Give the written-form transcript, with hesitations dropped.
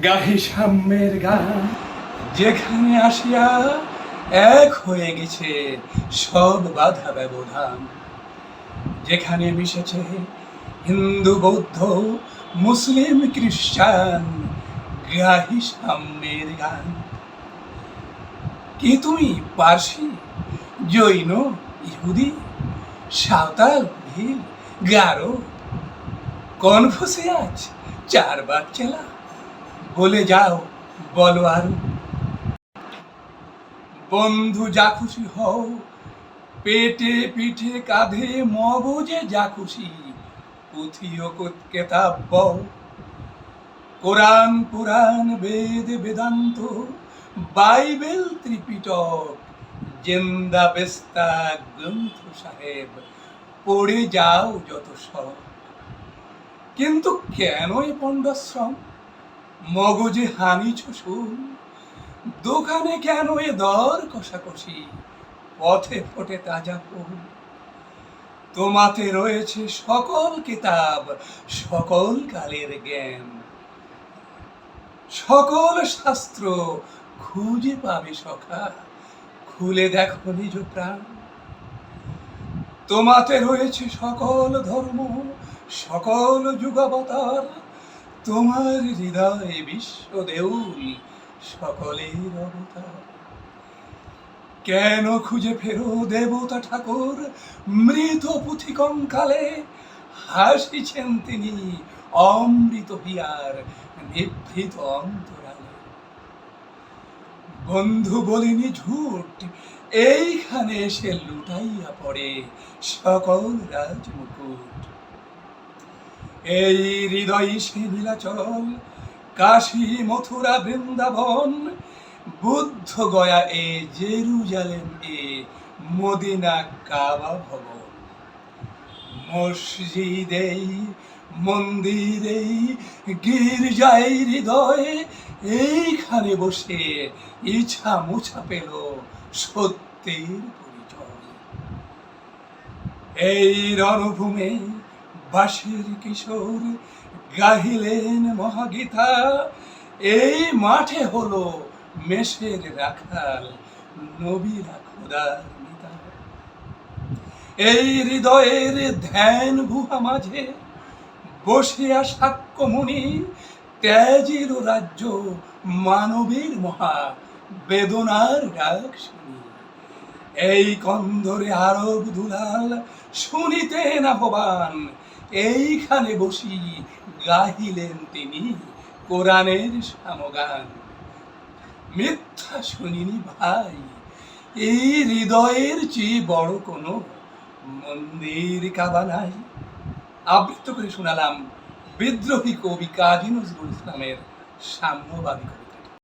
গাহি সাম্যের গান, যেখানে আসিয়া এক হয়ে গেছে সব বাধা ব্যবধান, যেখানে মিশেছে হিন্দু বৌদ্ধ মুসলিম খ্রিস্টান, গাহি সাম্যের গান। কি তুমি পার্সি, জৈন, ইহুদি, সাঁওতাল, ভিল, গারো, কনফুসিয়াস, চারবাক চেলা, বলে যাও বলো আরো। বন্ধু যা খুশি হও, পেটে পিঠে কাঁধে মগজে যা খুশি, পুঁথি ও কেতাব বও, কোরআন পুরাণ বেদ বেদান্ত বাইবেল ত্রিপিটক জেন্দা বেস্তা গ্রন্থ সাহেব, পড়ে যাও যত সব। কিন্তু কেন এ পণ্ডশ্রম, মগজে হানিছ সুর, দোকানে কেন এ দর কষাকষি, পথে ফোটে তাজা ফুল। তোমাতে রয়েছে সকল কিতাব, সকল কালের জ্ঞান, সকল শাস্ত্র খুঁজে পাবে সখা, খুলে দেখো নিজ প্রাণ। তোমাতে রয়েছে সকল ধর্ম, সকল যুগাবতার, তোমার হৃদয়ে বিশ্ব দেউল, সকলের অবতার। কেন খুঁজে ফেরো দেবতা ঠাকুর, মৃত পুঁথি কঙ্কালে, হাসিছেন তিনি অমৃত হিয়ার নিভৃত অন্তরালে। বন্ধু বলিনি ঝুট, এইখানে এসে লুটাইয়া পড়ে সকল রাজমুকুট। এই হৃদয় সে নীলাচল, কাশী মথুরা বৃন্দাবন, বুদ্ধ গয়া এ জেরুজালেম এ মদিনা কাবা ভবন। মসজিদেই মন্দিরেই গির্জায় হৃদয়, এইখানে বসে ইচ্ছা মুছা পেল সত্যের পরিচয়। এই রণভূমে বাঁশির কিশোর গাহিলেন মহাগীতা, এই মাঠে হলো মেষের রাখাল নবীরা খোদার নেতা। এই হৃদয়ের ধ্যান গুহা মাঝে বসিয়া সাক্ষ্যমুনি, ত্যাজের রাজ্য মানবের মহা বেদনার ডাক শুনি। এই কন্দরে আরব দুলাল শুনিতেন আহ্বান, এইখানে বসি গাহিলেন তিনি কোরআনের সামগান। মিথ্যা শুনিনি ভাই, এই হৃদয়ের চেয়ে বড় কোনো মন্দির কাবা নাই। আবৃত্ত করে শোনালাম বিদ্রোহী কবি কাজী নজরুল ইসলামের সাম্যবাদী কবিতা।